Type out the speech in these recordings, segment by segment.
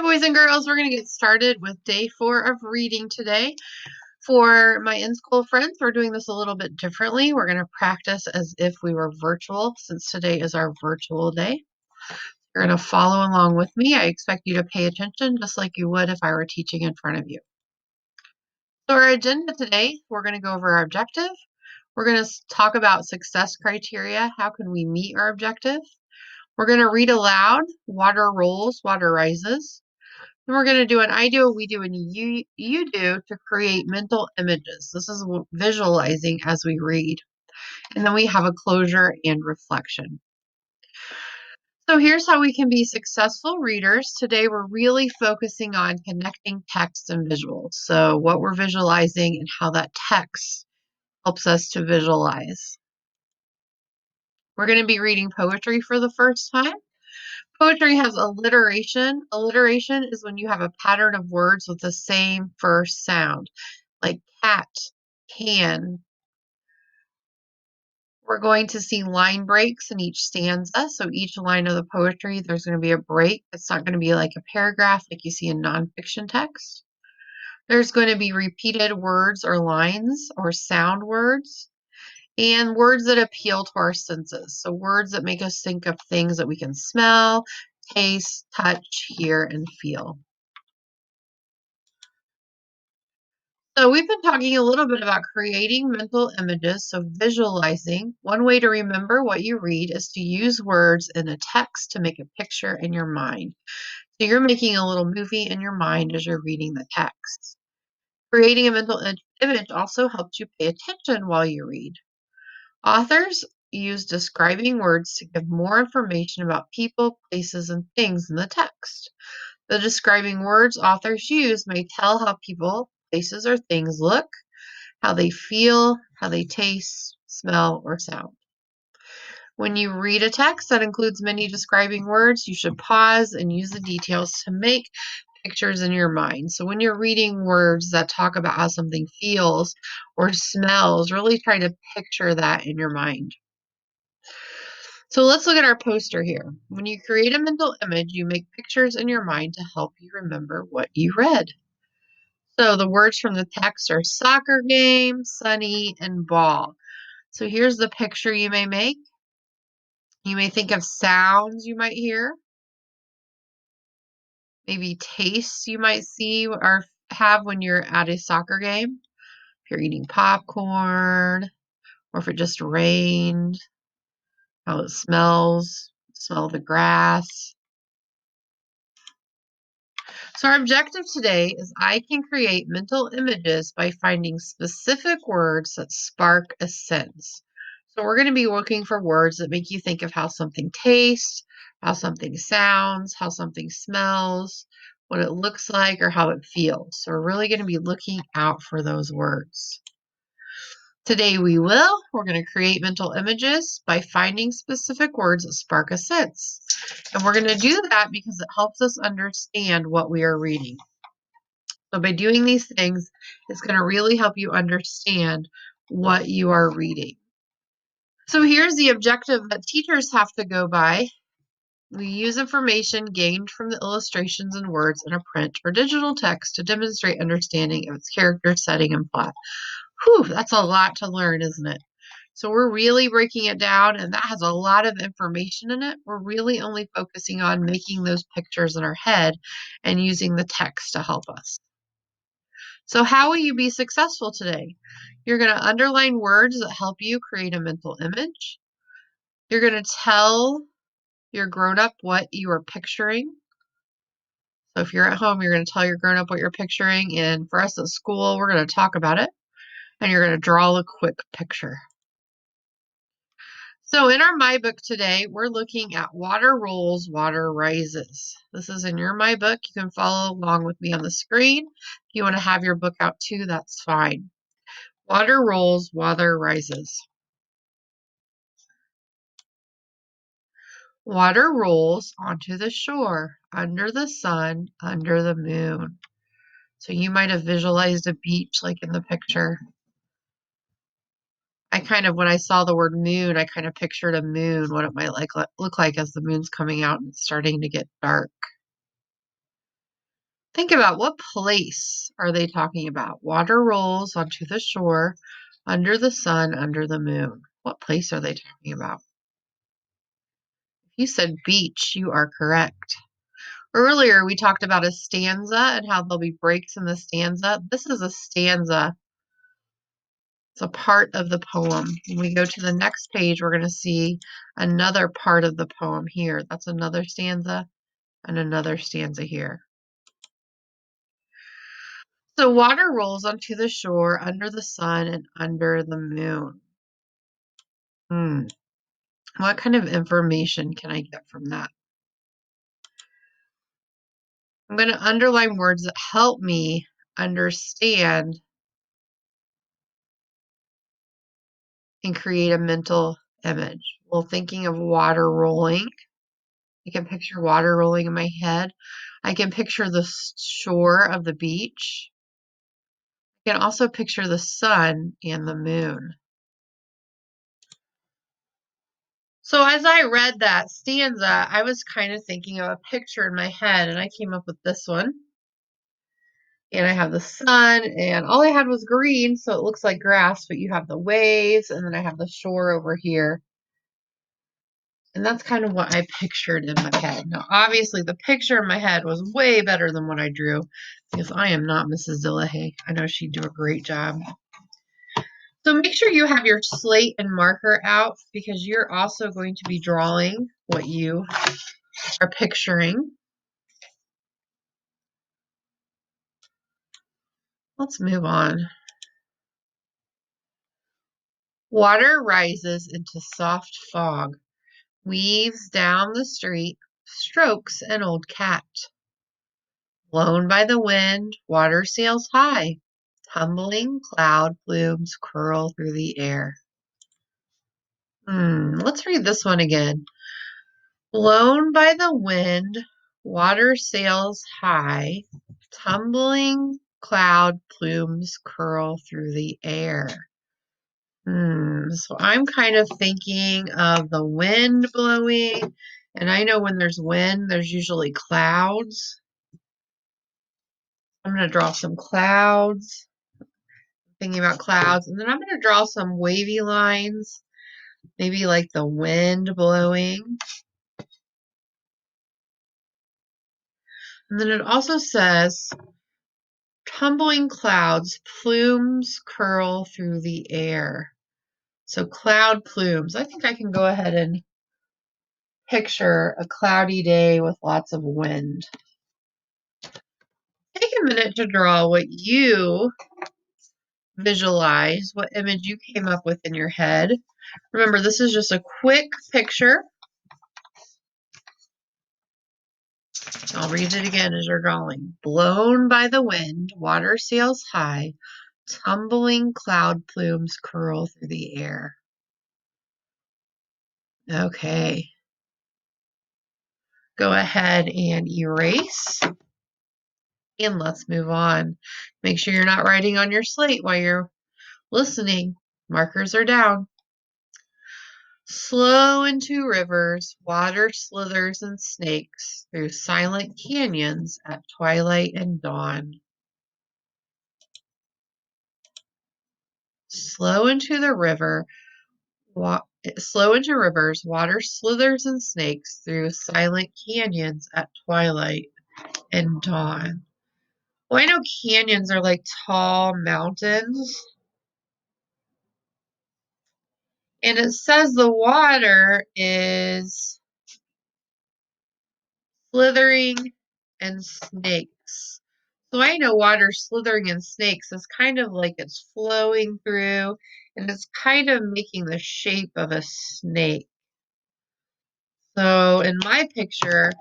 Hi, boys and girls. We're going to get started with day 4 of reading today. For my in-school friends, we're doing this a little bit differently. We're going to practice as if we were virtual, since today is our virtual day. You're going to follow along with me. I expect you to pay attention just like you would if I were teaching in front of you. So our agenda today, we're going to go over our objective. We're going to talk about success criteria. How can we meet our objective? We're going to read aloud, water rolls, water rises. And we're going to do an I do, a we do, and you do to create mental images. This is visualizing as we read. And then we have a closure and reflection. So here's how we can be successful readers. Today we're really focusing on connecting text and visuals. So what we're visualizing and how that text helps us to visualize. We're going to be reading poetry for the first time. Poetry has alliteration. Alliteration is when you have a pattern of words with the same first sound, like cat, can. We're going to see line breaks in each stanza. So each line of the poetry, there's going to be a break. It's not going to be like a paragraph like you see in nonfiction text. There's going to be repeated words or lines or sound words and words that appeal to our senses. So words that make us think of things that we can smell, taste, touch, hear, and feel. So we've been talking a little bit about creating mental images, so visualizing. One way to remember what you read is to use words in a text to make a picture in your mind. So you're making a little movie in your mind as you're reading the text. Creating a mental image also helps you pay attention while you read. Authors use describing words to give more information about people, places, and things in the text. The describing words authors use may tell how people, places, or things look, how they feel, how they taste, smell, or sound. When you read a text that includes many describing words, you should pause and use the details to make pictures in your mind. So when you're reading words that talk about how something feels or smells, really try to picture that in your mind. So let's look at our poster here. When you create a mental image, you make pictures in your mind to help you remember what you read. So the words from the text are soccer game, sunny, and ball. So here's the picture you may make. You may think of sounds you might hear, maybe tastes you might see or have when you're at a soccer game. If you're eating popcorn, or if it just rained, how it smells, smell the grass. So our objective today is I can create mental images by finding specific words that spark a sense. So we're going to be looking for words that make you think of how something tastes, how something sounds, how something smells, what it looks like, or how it feels. So we're really going to be looking out for those words. Today we're going to create mental images by finding specific words that spark a sense. And we're going to do that because it helps us understand what we are reading. So by doing these things, it's going to really help you understand what you are reading. So here's the objective that teachers have to go by. We use information gained from the illustrations and words in a print or digital text to demonstrate understanding of its character, setting, and plot. Whew, that's a lot to learn, isn't it? So we're really breaking it down, and that has a lot of information in it. We're really only focusing on making those pictures in our head and using the text to help us. So how will you be successful today? You're going to underline words that help you create a mental image. You're going to tell your grown-up what you are picturing. So if you're at home, you're going to tell your grown-up what you're picturing. And for us at school, we're going to talk about it. And you're going to draw a quick picture. So in our My Book today, we're looking at Water Rolls, Water Rises. This is in your My Book. You can follow along with me on the screen. If you want to have your book out too, that's fine. Water rolls, water rises. Water rolls onto the shore, under the sun, under the moon. So you might have visualized a beach like in the picture. When I saw the word moon, I kind of pictured a moon, what it might look like as the moon's coming out and it's starting to get dark. Think about what place are they talking about? Water rolls onto the shore, under the sun, under the moon. What place are they talking about? If you said beach, you are correct. Earlier, we talked about a stanza and how there'll be breaks in the stanza. This is a stanza. It's a part of the poem. When we go to the next page, we're going to see another part of the poem here. That's another stanza and another stanza here. So water rolls onto the shore under the sun and under the moon. What kind of information can I get from that? I'm going to underline words that help me understand and create a mental image. Well, thinking of water rolling, I can picture water rolling in my head. I can picture the shore of the beach. I can also picture the sun and the moon. So as I read that stanza, I was kind of thinking of a picture in my head, and I came up with this one. And I have the sun, and all I had was green, so it looks like grass, but you have the waves, and then I have the shore over here. And that's kind of what I pictured in my head. Now, obviously, the picture in my head was way better than what I drew, because I am not Mrs. Dillahay. I know she'd do a great job. So make sure you have your slate and marker out, because you're also going to be drawing what you are picturing. Let's move on. Water rises into soft fog, weaves down the street, strokes an old cat. Blown by the wind, water sails high. Tumbling cloud plumes curl through the air. Let's read this one again. Blown by the wind, water sails high. Tumbling cloud plumes curl through the air. So I'm kind of thinking of the wind blowing, and I know when there's wind, there's usually clouds. I'm going to draw some clouds, thinking about clouds, and then I'm going to draw some wavy lines, maybe like the wind blowing. And then it also says, tumbling clouds, plumes curl through the air. So cloud plumes. I think I can go ahead and picture a cloudy day with lots of wind. Take a minute to draw what you visualize, what image you came up with in your head. Remember, this is just a quick picture. I'll read it again as you're drawing. Blown by the wind, water sails high, tumbling cloud plumes curl through the air. Okay. Go ahead and erase. And let's move on. Make sure you're not writing on your slate while you're listening. Markers are down. Slow into rivers, water slithers and snakes through silent canyons at twilight and dawn. Slow into the river, slow into rivers, water slithers and snakes through silent canyons at twilight and dawn. Well, I know canyons are like tall mountains. And it says the water is slithering and snakes. So I know water slithering and snakes is kind of like it's flowing through, and it's kind of making the shape of a snake. So in my picture,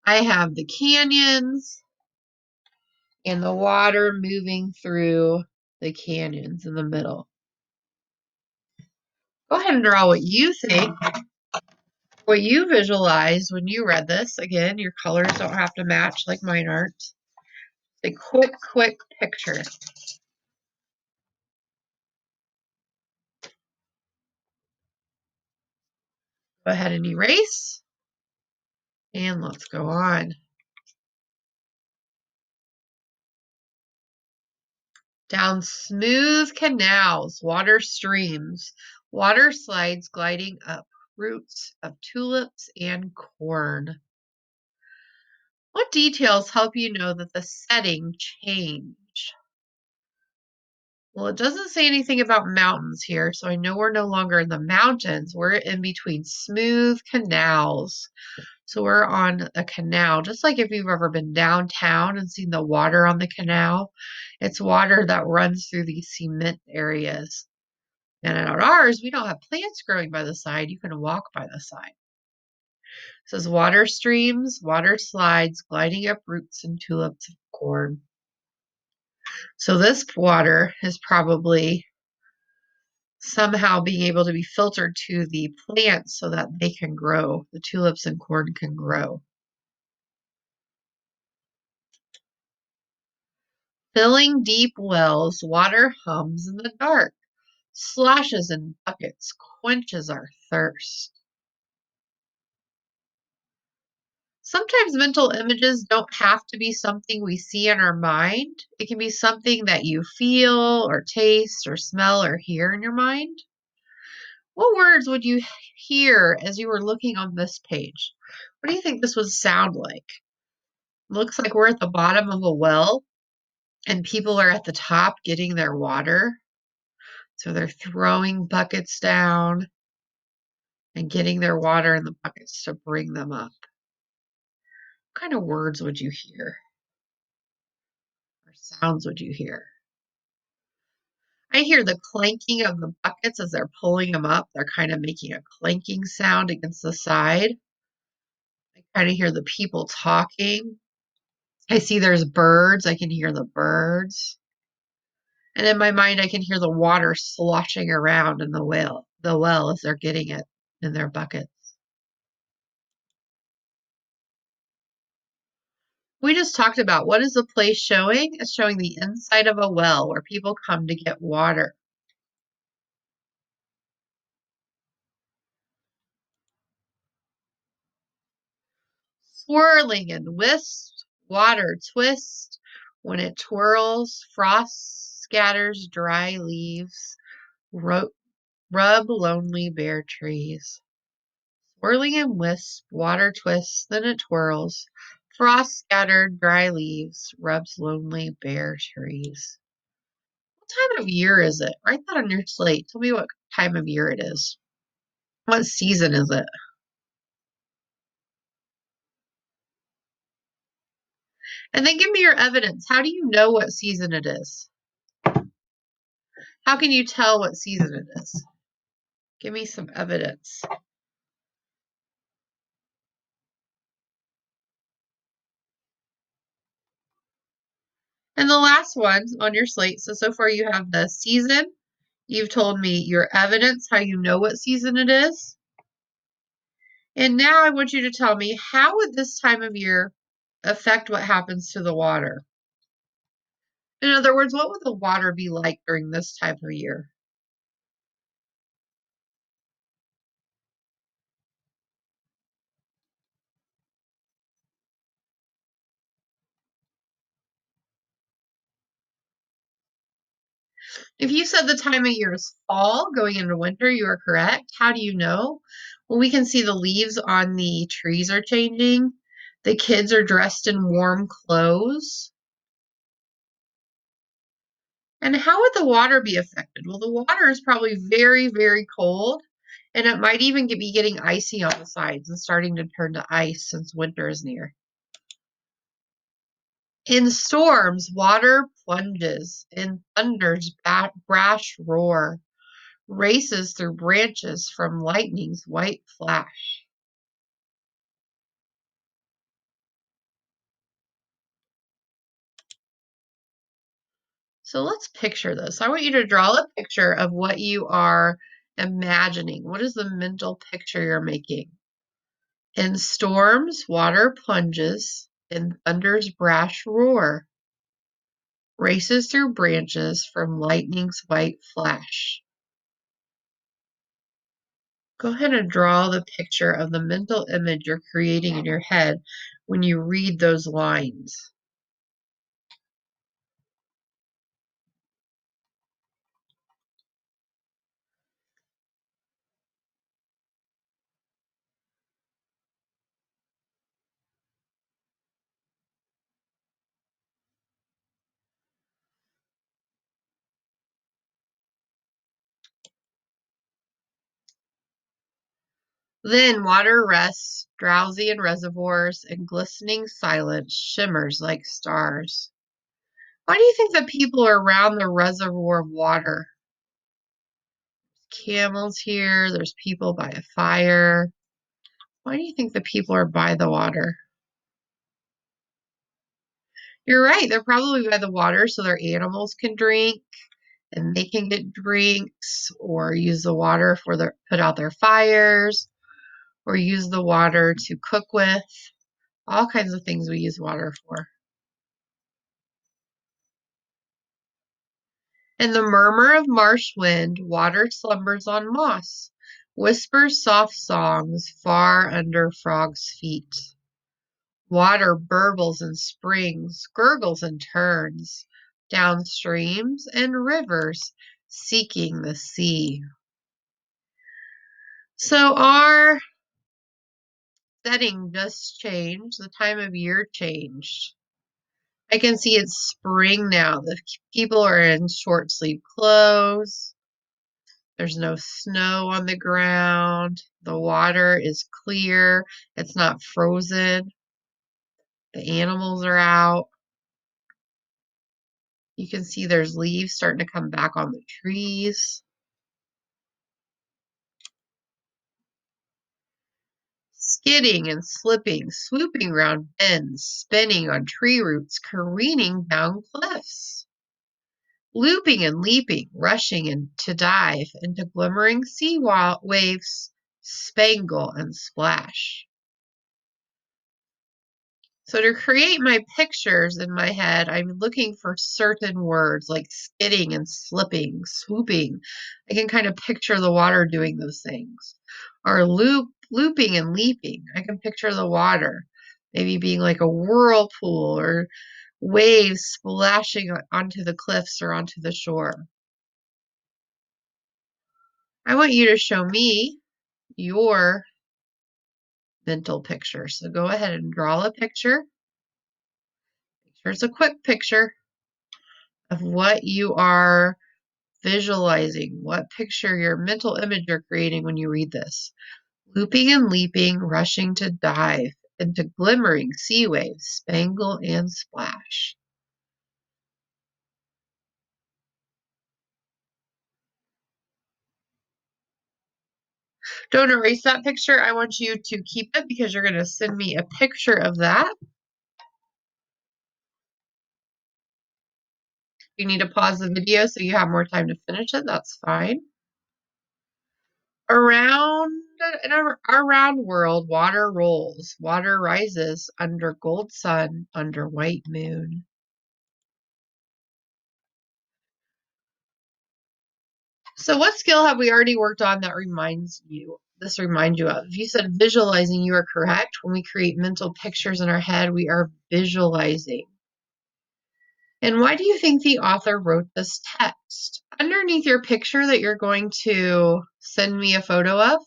I have the canyons and the water moving through the canyons in the middle. Go ahead and draw what you think, what you visualized when you read this. Again, your colors don't have to match like mine aren't. A quick picture. Go ahead and erase. And let's go on. Down smooth canals, water streams, water slides gliding up roots of tulips and corn. What details help you know that the setting changed? Well, it doesn't say anything about mountains here, so I know we're no longer in the mountains. We're in between smooth canals. So we're on a canal, just like if you've ever been downtown and seen the water on the canal. It's water that runs through these cement areas. And on ours, we don't have plants growing by the side. You can walk by the side. It says water streams, water slides, gliding up roots and tulips of corn. So this water is probably somehow being able to be filtered to the plants so that they can grow. The tulips and corn can grow. Filling deep wells, water hums in the dark, sloshes in buckets, quenches our thirst. Sometimes mental images don't have to be something we see in our mind. It can be something that you feel or taste or smell or hear in your mind. What words would you hear as you were looking on this page? What do you think this would sound like? Looks like we're at the bottom of a well and people are at the top getting their water. So they're throwing buckets down and getting their water in the buckets to bring them up. What kind of words would you hear? Or sounds would you hear? I hear the clanking of the buckets as they're pulling them up. They're kind of making a clanking sound against the side. I kind of hear the people talking. I see there's birds. I can hear the birds. And in my mind, I can hear the water sloshing around in the well as they're getting it in their buckets. We just talked about what is the place showing? It's showing the inside of a well where people come to get water. Swirling and whisk, water twist. When it twirls, frost scatters dry leaves. Rub lonely bare trees. Swirling and wisp, water twists, then it twirls. Frost scattered dry leaves, rubs lonely bare trees. What time of year is it? Write that on your slate. Tell me what time of year it is. What season is it? And then give me your evidence. How do you know what season it is? How can you tell what season it is? Give me some evidence. And the last one on your slate. So far you have the season. You've told me your evidence, how you know what season it is. And now I want you to tell me, how would this time of year affect what happens to the water? In other words, what would the water be like during this time of year? If you said the time of year is fall, going into winter, you are correct. How do you know? Well, we can see the leaves on the trees are changing. The kids are dressed in warm clothes. And how would the water be affected? Well, the water is probably very, very cold, and it might even be getting icy on the sides and starting to turn to ice since winter is near. In storms, water plunges. In thunder's brash roar, races through branches from lightning's white flash. So let's picture this. I want you to draw a picture of what you are imagining. What is the mental picture you're making? In storms, water plunges. In thunder's brash roar, races through branches from lightning's white flash. Go ahead and draw the picture of the mental image you're creating in your head when you read those lines. Then water rests, drowsy in reservoirs, and glistening silence shimmers like stars. Why do you think the people are around the reservoir of water? Camels here, there's people by a fire. Why do you think the people are by the water? You're right, they're probably by the water so their animals can drink and they can get drinks or use the water for their put out their fires or use the water to cook with. All kinds of things we use water for. In the murmur of marsh wind, water slumbers on moss, whispers soft songs far under frogs' feet. Water burbles and springs, gurgles and turns, down streams and rivers, seeking the sea. So our setting just changed. The time of year changed. I can see it's spring now. The people are in short sleeve clothes. There's no snow on the ground. The water is clear. It's not frozen. The animals are out. You can see there's leaves starting to come back on the trees. Skidding and slipping, swooping round bends, spinning on tree roots, careening down cliffs. Looping and leaping, rushing to dive into glimmering sea waves, spangle and splash. So to create my pictures in my head, I'm looking for certain words like skidding and slipping, swooping. I can kind of picture the water doing those things. Or looping and leaping. I can picture the water maybe being like a whirlpool or waves splashing onto the cliffs or onto the shore. I want you to show me your mental picture. So go ahead and draw a picture. Make sure it's a quick picture of what you are visualizing, what picture, your mental image you're creating when you read this. Looping and leaping, rushing to dive into glimmering sea waves, spangle and splash. Don't erase that picture. I want you to keep it because you're going to send me a picture of that. You need to pause the video so you have more time to finish it. That's fine. Around in our round world, water rolls, water rises under gold sun, under white moon. So what skill have we already worked on that reminds you? This reminds you of? If you said visualizing, you are correct. When we create mental pictures in our head, we are visualizing. And why do you think the author wrote this text? Underneath your picture that you're going to send me a photo of,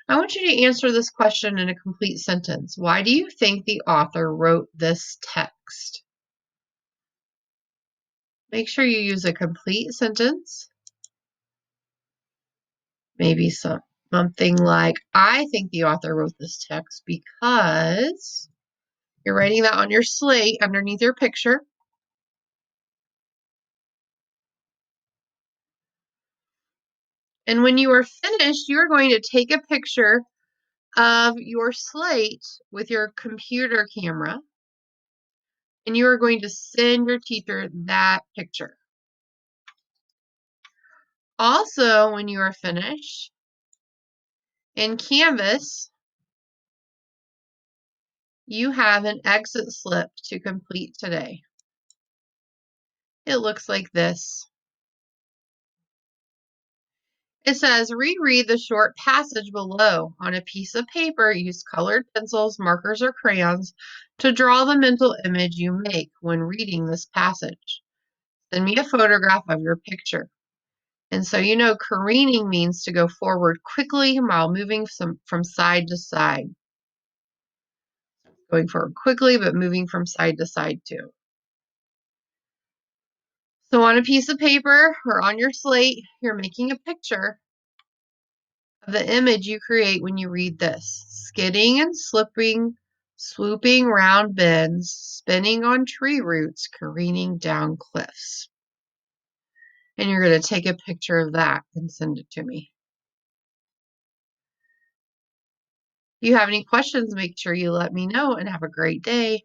I want you to answer this question in a complete sentence. Why do you think the author wrote this text? Make sure you use a complete sentence. Maybe something like, I think the author wrote this text because you're writing that on your slate underneath your picture. And when you are finished, you're going to take a picture of your slate with your computer camera, and you are going to send your teacher that picture. Also, when you are finished, in Canvas, you have an exit slip to complete today. It looks like this. It says, reread the short passage below. On a piece of paper, use colored pencils, markers, or crayons to draw the mental image you make when reading this passage. Send me a photograph of your picture. And so you know careening means to go forward quickly while moving from side to side. Going forward quickly, but moving from side to side too. So on a piece of paper or on your slate, you're making a picture of the image you create when you read this. Skidding and slipping, swooping round bends, spinning on tree roots, careening down cliffs. And you're going to take a picture of that and send it to me. If you have any questions, make sure you let me know and have a great day.